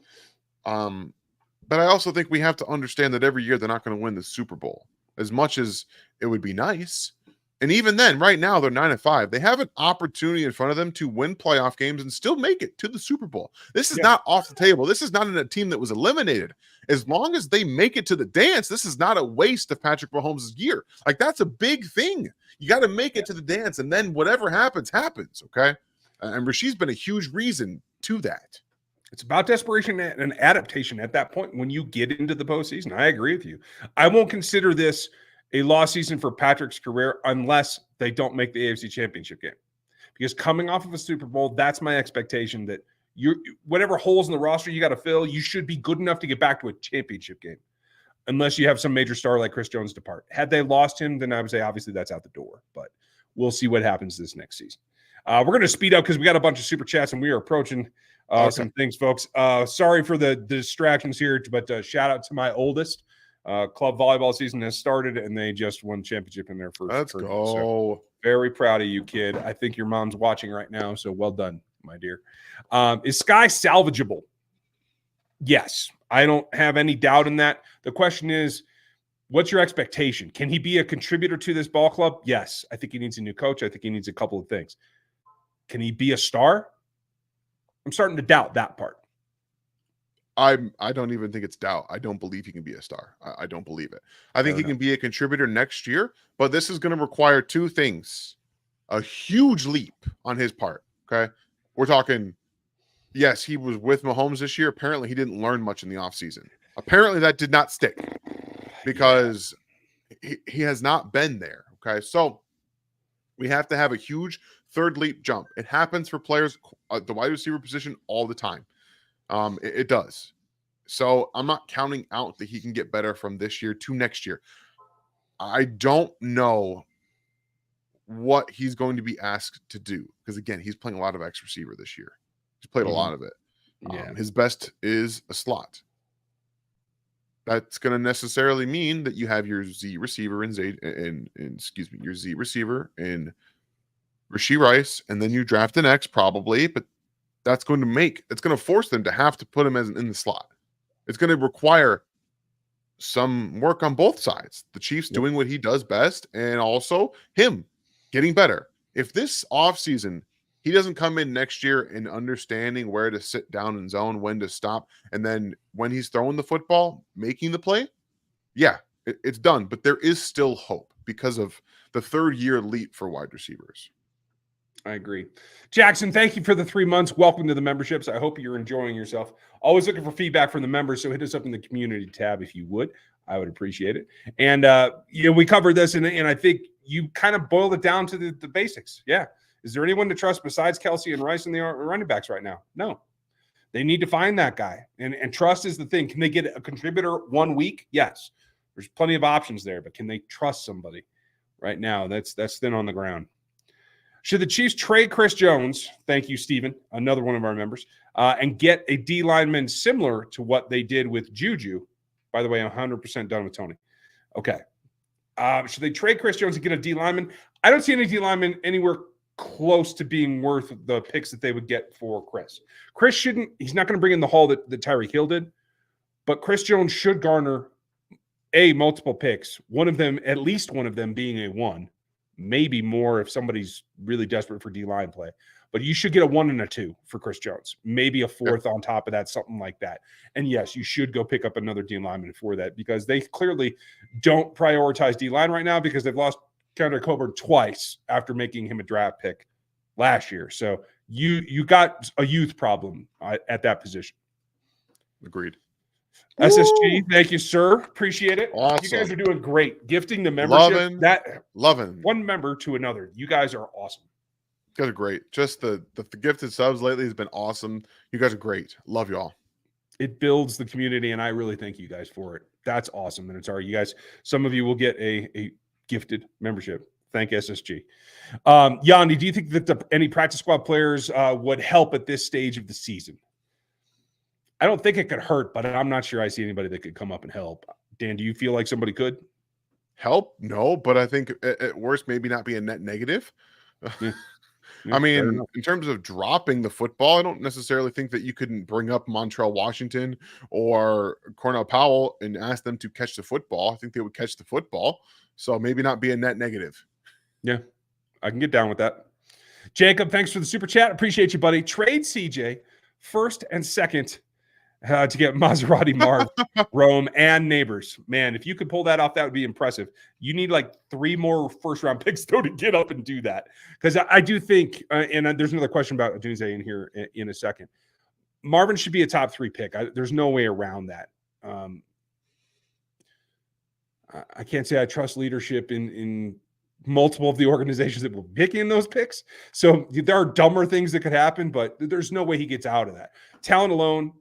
But I also think we have to understand that every year they're not going to win the Super Bowl. As much as it would be nice. And even then, right now, they're 9-5. They have an opportunity in front of them to win playoff games and still make it to the Super Bowl. This is not off the table. This is not in a team that was eliminated. As long as they make it to the dance, this is not a waste of Patrick Mahomes' year. Like, that's a big thing. You got to make it to the dance, and then whatever happens, happens, okay? And Rashee's been a huge reason to that. It's about desperation and adaptation at that point when you get into the postseason. I agree with you. I won't consider this a lost season for Patrick's career unless they don't make the AFC Championship game. Because coming off of a Super Bowl, that's my expectation that whatever holes in the roster you got to fill, you should be good enough to get back to a championship game. Unless you have some major star like Chris Jones depart. Had they lost him, then I would say obviously that's out the door. But we'll see what happens this next season. We're going to speed up because we got a bunch of super chats and we are approaching some things, folks. Sorry for the distractions here, but shout out to my oldest. Club volleyball season has started, and they just won championship in their first. Let's go. So very proud of you, kid. I think your mom's watching right now, so well done, my dear. Is Skyy salvageable? Yes. I don't have any doubt in that. The question is, what's your expectation? Can he be a contributor to this ball club? Yes. I think he needs a new coach. I think he needs a couple of things. Can he be a star? I'm starting to doubt that part. I don't even think it's doubt. I don't believe he can be a star. I don't believe it. I think he can be a contributor next year, but this is going to require 2 things. A huge leap on his part, okay? We're talking, yes, he was with Mahomes this year. Apparently, he didn't learn much in the offseason. Apparently, that did not stick because he has not been there, okay? So we have to have a huge third leap jump. It happens for players at the wide receiver position all the time. It does. So I'm not counting out that he can get better from this year to next year. I don't know what he's going to be asked to do because, again, he's playing a lot of X receiver this year. He's played a lot of it. His best is a slot. That's going to necessarily mean that you have your Z receiver your Z receiver in Rashee Rice, and then you draft an X probably, but it's going to force them to have to put him in the slot. It's going to require some work on both sides. The Chiefs doing what he does best and also him getting better. If this offseason, he doesn't come in next year and understanding where to sit down in zone, when to stop, and then when he's throwing the football, making the play, it's done. But there is still hope because of the 3rd year leap for wide receivers. I agree. Jackson, thank you for the 3 months. Welcome to the memberships. I hope you're enjoying yourself. Always looking for feedback from the members, so hit us up in the community tab if you would. I would appreciate it. And, we covered this, and I think you kind of boiled it down to the basics. Yeah. Is there anyone to trust besides Kelsey and Rice and the running backs right now? No. They need to find that guy. And trust is the thing. Can they get a contributor 1 week? Yes. There's plenty of options there, but can they trust somebody right now? That's thin on the ground. Should the Chiefs trade Chris Jones, thank you, Steven, another one of our members, and get a D lineman similar to what they did with Juju? By the way, I'm 100% done with Toney. Okay. Should they trade Chris Jones and get a D lineman? I don't see any D lineman anywhere close to being worth the picks that they would get for Chris. He's not going to bring in the haul that Tyreek Hill did, but Chris Jones should garner multiple picks, at least one of them being a 1. Maybe more if somebody's really desperate for D-line play. But you should get a 1 and a 2 for Chris Jones. Maybe a 4th on top of that, something like that. And yes, you should go pick up another D-lineman for that because they clearly don't prioritize D-line right now because they've lost Kendrick Coburn twice after making him a draft pick last year. So you got a youth problem at that position. Agreed. SSG, thank you, sir. Appreciate it. Awesome. You guys are doing great. Gifting the membership. Loving. One member to another. You guys are awesome. You guys are great. Just the gifted subs lately has been awesome. You guys are great. Love y'all. It builds the community, and I really thank you guys for it. That's awesome. And it's all right. You guys, some of you will get a gifted membership. Thank SSG. Yanni, do you think that any practice squad players would help at this stage of the season? I don't think it could hurt, but I'm not sure I see anybody that could come up and help. Dan, do you feel like somebody could? Help? No, but I think at worst, maybe not be a net negative. Yeah. I mean, in terms of dropping the football, I don't necessarily think that you couldn't bring up Montrell Washington or Cornell Powell and ask them to catch the football. I think they would catch the football. So maybe not be a net negative. Yeah, I can get down with that. Jacob, thanks for the super chat. Appreciate you, buddy. Trade CJ first and second to get Maserati, Marv, Rome, and Neighbors. Man, if you could pull that off, that would be impressive. You need like 3 more first-round picks, though, to get up and do that. Because I do think, and there's another question about Adunze in here in a second. Marvin should be a top 3 pick. There's no way around that. I can't say I trust leadership in multiple of the organizations that will pick in those picks. So there are dumber things that could happen, but there's no way he gets out of that. Talent alone,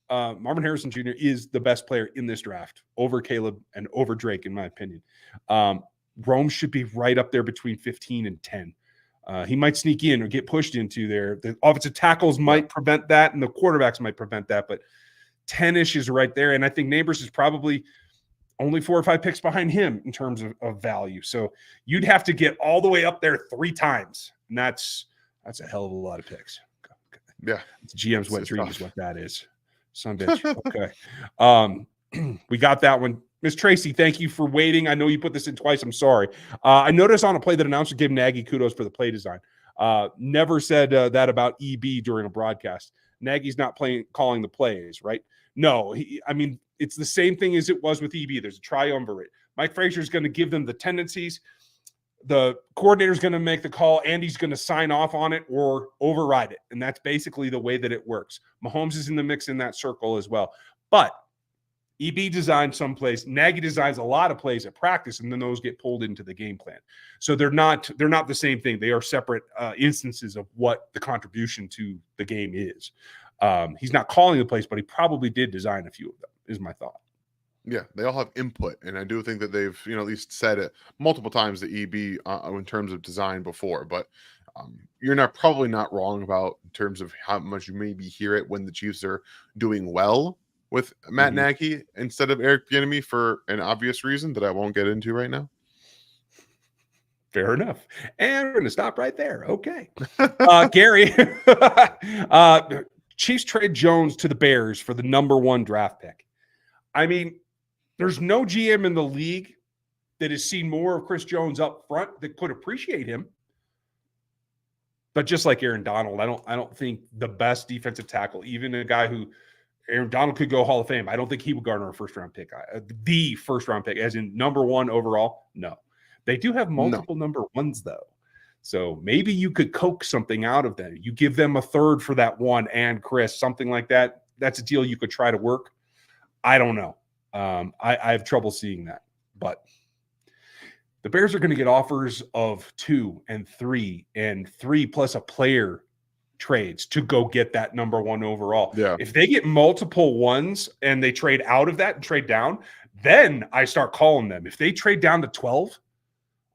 Marvin Harrison Jr. is the best player in this draft over Caleb and over Drake, in my opinion. Rome should be right up there between 15 and 10. He might sneak in or get pushed into there. The offensive tackles might prevent that, and the quarterbacks might prevent that, but 10-ish is right there. And I think Neighbors is probably only 4 or 5 picks behind him in terms of value. So you'd have to get all the way up there 3 times, and that's a hell of a lot of picks. Yeah. It's GM's wet dream is what that is. Son bitch. Okay. We got that one. Miss Tracy, thank you for waiting. I know you put this in twice. I'm sorry. I noticed on a play that announcer gave Nagy kudos for the play design. Never said that about EB during a broadcast. Nagy's not calling the plays, right? No, it's the same thing as it was with EB. There's a triumvirate. Mike Frazier is going to give them the tendencies. The coordinator is going to make the call. Andy's going to sign off on it or override it. And that's basically the way that it works. Mahomes is in the mix in that circle as well. But EB designs some plays. Nagy designs a lot of plays at practice, and then those get pulled into the game plan. So they're not the same thing. They are separate instances of what the contribution to the game is. He's not calling the plays, but he probably did design a few of them, is my thought. Yeah, they all have input, and I do think that they've, at least said it multiple times, the EB in terms of design before. But you're probably not wrong about in terms of how much you maybe hear it when the Chiefs are doing well with Matt Nagy instead of Eric Bieniemy for an obvious reason that I won't get into right now. Fair enough. And we're going to stop right there. Okay. Gary, Chiefs trade Jones to the Bears for the number 1 draft pick. I mean, there's no GM in the league that has seen more of Chris Jones up front that could appreciate him. But just like Aaron Donald, I don't think the best defensive tackle, even a guy who Aaron Donald could go Hall of Fame, I don't think he would garner a first-round pick. The first-round pick, as in number 1 overall, no. They do have multiple number 1s, though. So maybe you could coax something out of them. You give them a third for that one and Chris, something like that. That's a deal you could try to work. I don't know. I have trouble seeing that. But the Bears are going to get offers of 2 and 3 and 3 plus a player trades to go get that number 1 overall. Yeah. If they get multiple ones and they trade out of that and trade down, then I start calling them. If they trade down to 12,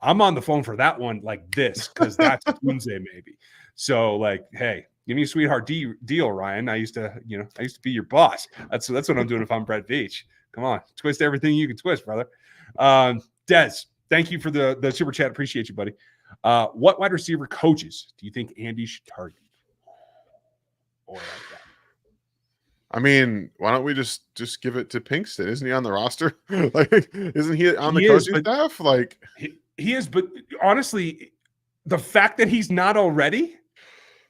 I'm on the phone for that one like this, because that's Wednesday maybe. So like, hey, give me a sweetheart deal, Ryan. I used to be your boss. That's what I'm doing if I'm Brett Veach. Come on, twist everything you can twist, brother. Des, thank you for the super chat. Appreciate you, buddy. What wide receiver coaches do you think Andy should target? Or like that? I mean, why don't we just give it to Pinkston? Isn't he on the roster? Like, isn't he on the coaching staff? Like, he is, but honestly, the fact that he's not already,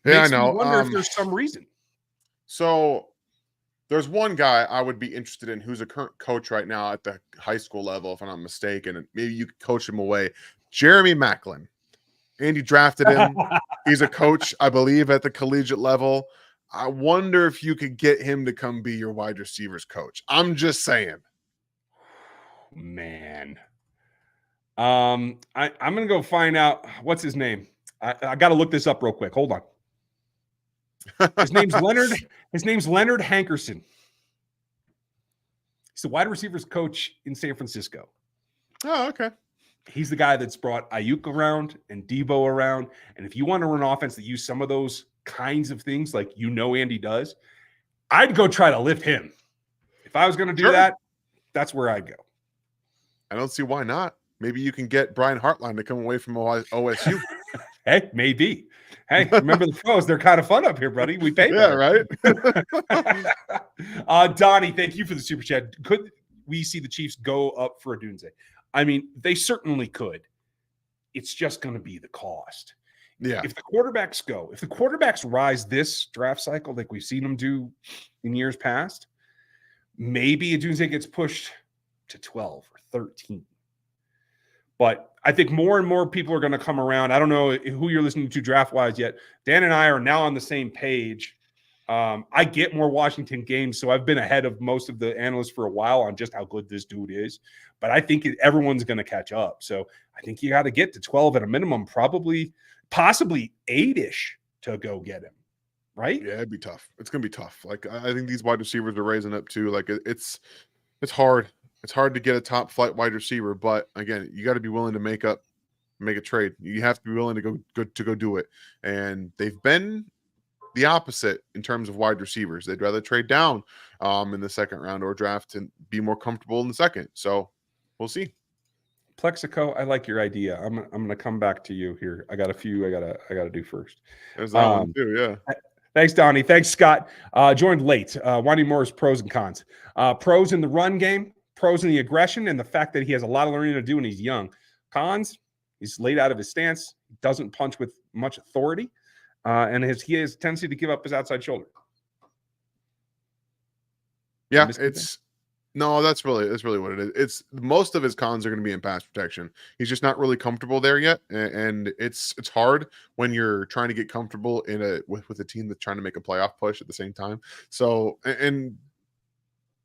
I know. Me wonder if there's some reason. So there's one guy I would be interested in who's a current coach right now at the high school level, if I'm not mistaken, and maybe you could coach him away. Jeremy Macklin. Andy drafted him. He's a coach, I believe, at the collegiate level. I wonder if you could get him to come be your wide receivers coach. I'm just saying. Man. I'm going to go find out what's his name. I got to look this up real quick. Hold on. His name's Leonard. His name's Leonard Hankerson. He's the wide receivers coach in San Francisco. Oh, okay. He's the guy that's brought Ayuk around and Debo around. And if you want to run offense that use some of those kinds of things, like Andy does, I'd go try to lift him. If I was going to do that, that's where I'd go. I don't see why not. Maybe you can get Brian Hartline to come away from OSU. Hey, maybe. Hey, remember the pros? They're kind of fun up here, buddy. We pay. Yeah, right. Donnie, thank you for the super chat. Could we see the Chiefs go up for Odunze? I mean, they certainly could. It's just going to be the cost. Yeah. If the quarterbacks rise this draft cycle like we've seen them do in years past, maybe Odunze gets pushed to 12 or 13. But I think more and more people are going to come around. I don't know who you're listening to draft-wise yet. Dan and I are now on the same page. I get more Washington games, so I've been ahead of most of the analysts for a while on just how good this dude is. But I think everyone's going to catch up. So I think you got to get to 12 at a minimum, possibly 8-ish to go get him, right? Yeah, it'd be tough. It's going to be tough. Like, I think these wide receivers are raising up too. Like, it's hard. It's hard to get a top flight wide receiver, but again, you got to be willing to make a trade. You have to be willing to go do it. And they've been the opposite in terms of wide receivers. They'd rather trade down in the second round or draft and be more comfortable in the second. So we'll see. Plexico, I like your idea. I'm gonna come back to you here. I got a few I gotta do first. There's that one too, yeah. Thanks, Donnie. Thanks, Scott. Joined late. Winding Moore's pros and cons. Pros in the run game. Pros in the aggression and the fact that he has a lot of learning to do and he's young. Cons, he's laid out of his stance, doesn't punch with much authority, and he has a tendency to give up his outside shoulder. Yeah, that's really what it is. It's most of his cons are going to be in pass protection. He's just not really comfortable there yet, and it's hard when you're trying to get comfortable with a team that's trying to make a playoff push at the same time. So and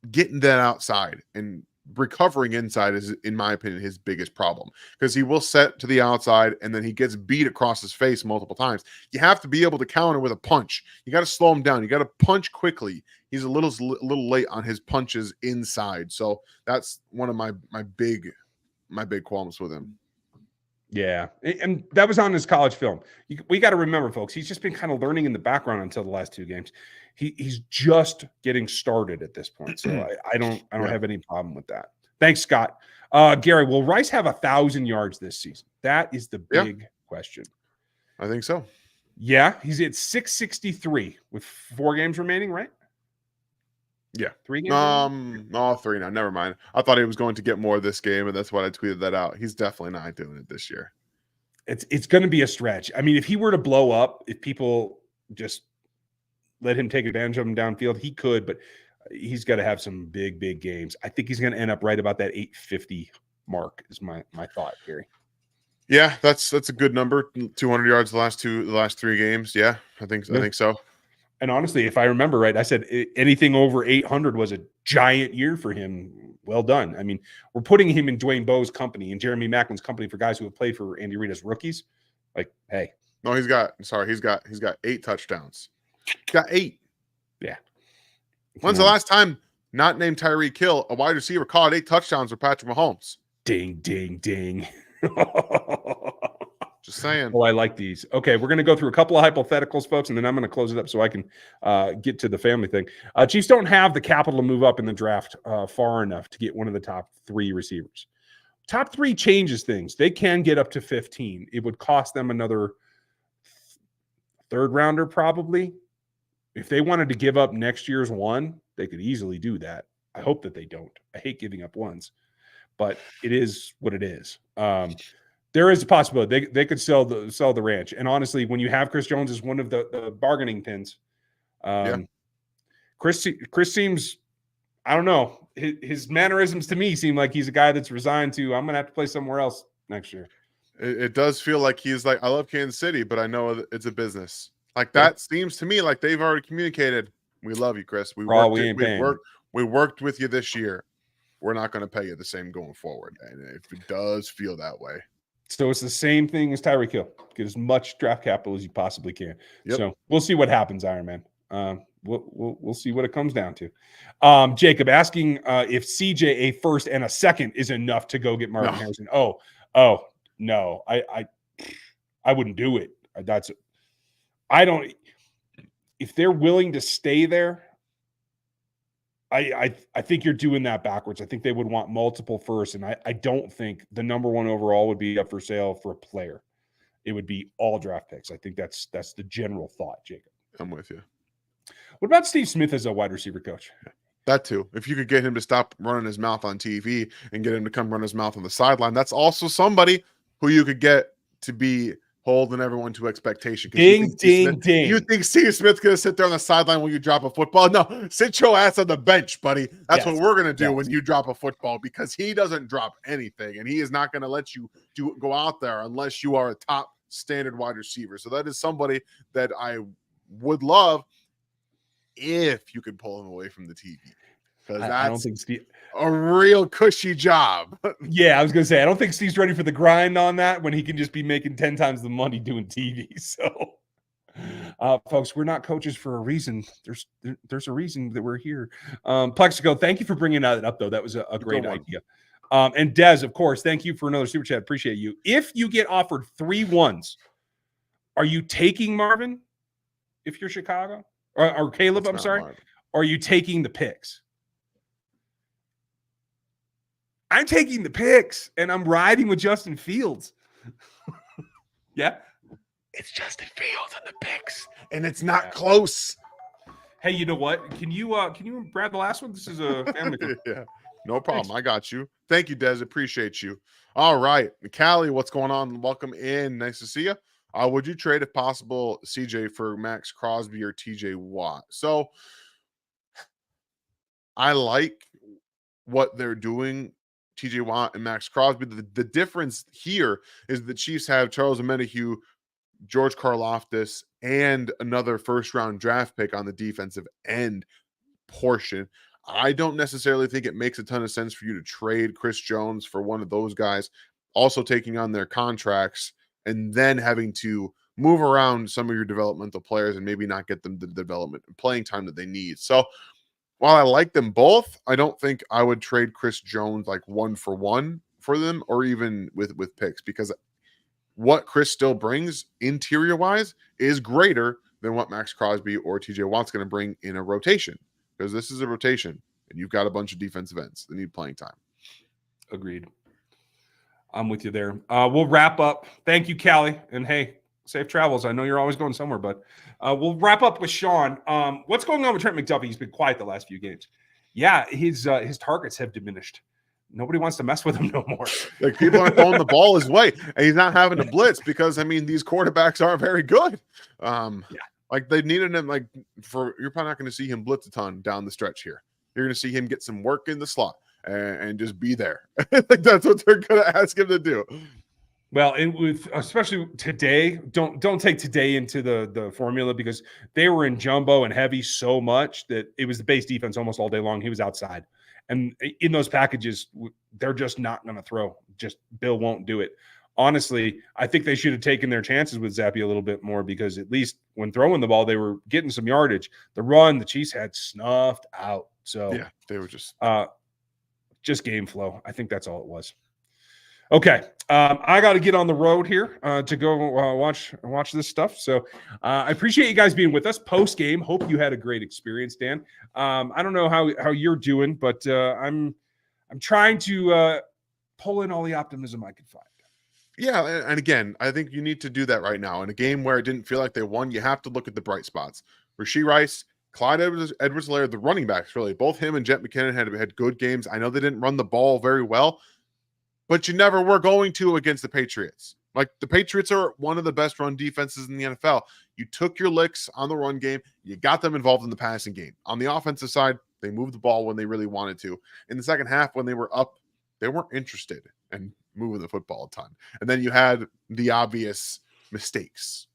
getting that outside and recovering inside is, in my opinion, his biggest problem, because he will set to the outside and then he gets beat across his face multiple times. You have to be able to counter with a punch. You got to slow him down. You got to punch quickly. He's a little late on his punches inside. So that's one of my big qualms with him. Yeah, and that was on his college film. We got to remember, folks, he's just been kind of learning in the background until the last 2 games. He's just getting started at this point, so I don't have any problem with that. Thanks, Scott. Gary, will Rice have 1,000 yards this season? That is the big question. I think so. Yeah, he's at 663 with 4 games remaining, right? Yeah, 3 games. 3 now. Never mind. I thought he was going to get more this game, and that's why I tweeted that out. He's definitely not doing it this year. It's going to be a stretch. I mean, if he were to blow up, if people just let him take advantage of him downfield, he could, but he's got to have some big games. I think he's going to end up right about that 850 mark is my thought, Gary. Yeah, that's a good number. 200 yards the last 3 games. Yeah, I think so. And honestly, if I remember right, I said anything over 800 was a giant year for him. Well done. I mean, we're putting him in Dwayne Bowe's company and Jeremy Macklin's company for guys who have played for Andy Reid as rookies. Like, hey. No, he's got 8 touchdowns. He's got 8. Yeah. When's the last time not named Tyreek Hill, a wide receiver, caught 8 touchdowns for Patrick Mahomes? Ding, ding, ding. Just saying. Oh, I like these. Okay, we're going to go through a couple of hypotheticals, folks, and then I'm going to close it up so I can get to the family thing. Chiefs don't have the capital to move up in the draft far enough to get one of the top 3 receivers. Top 3 changes things. They can get up to 15. It would cost them another 3rd rounder probably. If they wanted to give up next year's one, they could easily do that. I hope that they don't. I hate giving up ones, but it is what it is. There is a possibility they could sell the ranch. And honestly, when you have Chris Jones as one of the bargaining pins, Chris seems, I don't know, his mannerisms to me seem like he's a guy that's resigned to, I'm going to have to play somewhere else next year. It does feel like he's like, I love Kansas City, but I know it's a business. Like that seems to me like they've already communicated, we love you, Chris. We worked with you this year. We're not going to pay you the same going forward. And it does feel that way. So it's the same thing as Tyreek Hill. Get as much draft capital as you possibly can. Yep. So we'll see what happens, Iron Man. We'll see what it comes down to. Jacob asking if CJ a first and a second is enough to go get Marvin Harrison. Oh no, I wouldn't do it. If they're willing to stay there, I think you're doing that backwards. I think they would want multiple firsts, and I don't think the number 1 overall would be up for sale for a player. It would be all draft picks. I think that's the general thought, Jacob. I'm with you. What about Steve Smith as a wide receiver coach? That too. If you could get him to stop running his mouth on TV and get him to come run his mouth on the sideline, that's also somebody who you could get to be holding everyone to expectation. Ding. You think Steve Smith's going to sit there on the sideline when you drop a football? No, sit your ass on the bench, buddy. That's what we're going to do when you drop a football, because he doesn't drop anything, and he is not going to let you go out there unless you are a top standard wide receiver. So that is somebody that I would love if you could pull him away from the TV. Because I don't think Steve a real cushy job. Yeah, I was going to say, I don't think Steve's ready for the grind on that when he can just be making 10 times the money doing TV. So, folks, we're not coaches for a reason. There's a reason that we're here. Plexico, thank you for bringing that up, though. That was a great idea. And Dez, of course, thank you for another super chat. Appreciate you. If you get offered 3 ones, are you taking Marvin if you're Chicago? Or Caleb, I'm sorry. Marvin. Or are you taking the picks? I'm taking the picks, and I'm riding with Justin Fields. Yeah? It's Justin Fields and the picks, and it's not close. Hey, you know what? Can you grab the last one? This is a family. Yeah, no problem. Thanks. I got you. Thank you, Des. Appreciate you. All right. Callie, what's going on? Welcome in. Nice to see you. Would you trade, if possible, CJ for Max Crosby or TJ Watt? So I like what they're doing, TJ Watt and Max Crosby. The difference here is the Chiefs have Charles Omenihu, George Karlaftis, and another first-round draft pick on the defensive end portion. I don't necessarily think it makes a ton of sense for you to trade Chris Jones for one of those guys, also taking on their contracts and then having to move around some of your developmental players and maybe not get them the development and playing time that they need. So while I like them both, I don't think I would trade Chris Jones like 1-for-1 for them, or even with picks, because what Chris still brings interior-wise is greater than what Max Crosby or TJ Watt's going to bring in a rotation, because this is a rotation, and you've got a bunch of defensive ends that need playing time. Agreed. I'm with you there. We'll wrap up. Thank you, Callie. And hey, safe travels. I know you're always going somewhere, but we'll wrap up with Sean. What's going on with Trent McDuffie? He's been quiet the last few games. Yeah, his targets have diminished. Nobody wants to mess with him no more. Like, people aren't throwing the ball his way, and he's not having to blitz because, I mean, these quarterbacks aren't very good. Like, they needed him, like, you're probably not going to see him blitz a ton down the stretch here. You're going to see him get some work in the slot and just be there. Like, that's what they're going to ask him to do. Well, and with especially today, don't take today into the formula because they were in jumbo and heavy so much that it was the base defense almost all day long. He was outside, and in those packages, they're just not going to throw. Just Bill won't do it. Honestly, I think they should have taken their chances with Zappe a little bit more because at least when throwing the ball, they were getting some yardage. The run, the Chiefs had snuffed out. So yeah, they were just game flow. I think that's all it was. Okay, I got to get on the road here to go watch this stuff. So I appreciate you guys being with us post game. Hope you had a great experience, Dan. I don't know how you're doing, but I'm trying to pull in all the optimism I can find. Yeah, and again, I think you need to do that right now. In a game where it didn't feel like they won, you have to look at the bright spots. Rashee Rice, Clyde Edwards-Helaire, the running backs, really, both him and Trent McKinnon had good games. I know they didn't run the ball very well, but you never were going to against the Patriots. Like, the Patriots are one of the best run defenses in the NFL. You took your licks on the run game. You got them involved in the passing game. On the offensive side, they moved the ball when they really wanted to. In the second half, when they were up, they weren't interested in moving the football a ton. And then you had the obvious mistakes.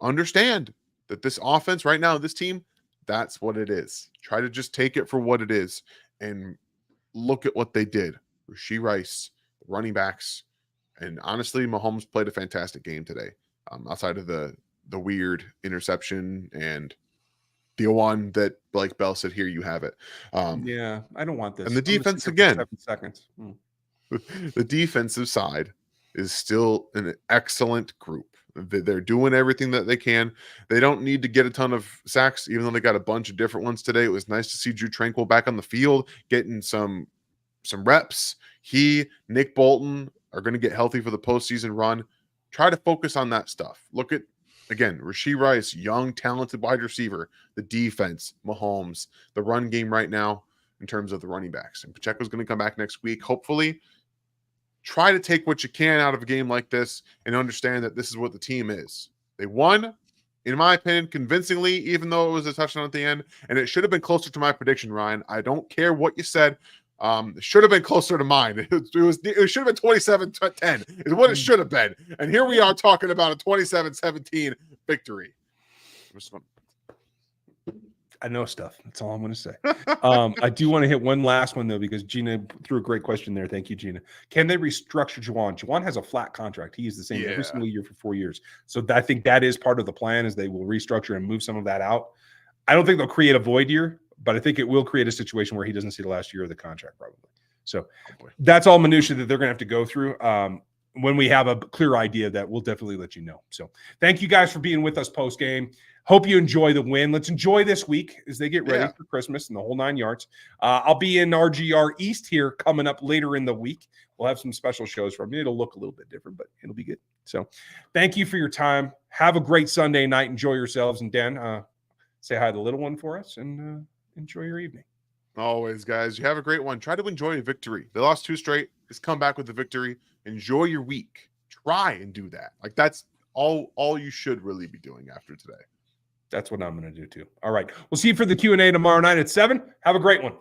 Understand that this offense right now, this team, that's what it is. Try to just take it for what it is and look at what they did. Rashee Rice, the running backs, and honestly, Mahomes played a fantastic game today. Outside of the weird interception and the one that Blake Bell said, "Here you have it." Yeah, I don't want this. And the defense again. 7 seconds. The defensive side is still an excellent group. They're doing everything that they can. They don't need to get a ton of sacks, even though they got a bunch of different ones today. It was nice to see Drew Tranquill back on the field, getting some reps. Nick Bolton are going to get healthy for the postseason run. Try to focus on that stuff. Look at, again, Rashee Rice, young, talented wide receiver, the defense, Mahomes, the run game right now in terms of the running backs. And Pacheco's going to come back next week. Hopefully, try to take what you can out of a game like this and understand that this is what the team is. They won, in my opinion, convincingly, even though it was a touchdown at the end. And it should have been closer to my prediction, Ryan. I don't care what you said. It should have been closer to mine. It should have been 27-10 is what it should have been. And here we are talking about a 27-17 victory. I know stuff. That's all I'm going to say. I do want to hit one last one, though, because Gina threw a great question there. Thank you, Gina. Can they restructure Juwan? Juwan has a flat contract. He is the same every single year for 4 years. So I think that is part of the plan is they will restructure and move some of that out. I don't think they'll create a void year, but I think it will create a situation where he doesn't see the last year of the contract probably. So that's all minutia that they're going to have to go through. When we have a clear idea of that, we'll definitely let you know. So thank you guys for being with us post-game. Hope you enjoy the win. Let's enjoy this week as they get ready for Christmas and the whole 9 yards. I'll be in RGR East here coming up later in the week. We'll have some special shows from you. It'll look a little bit different, but it'll be good. So thank you for your time. Have a great Sunday night. Enjoy yourselves. And Dan, say hi to the little one for us and enjoy your evening. Always, guys. You have a great one. Try to enjoy a victory. They lost 2 straight. Just come back with a victory. Enjoy your week. Try and do that. Like, that's all you should really be doing after today. That's what I'm going to do too. All right. We'll see you for the Q&A tomorrow night at 7. Have a great one.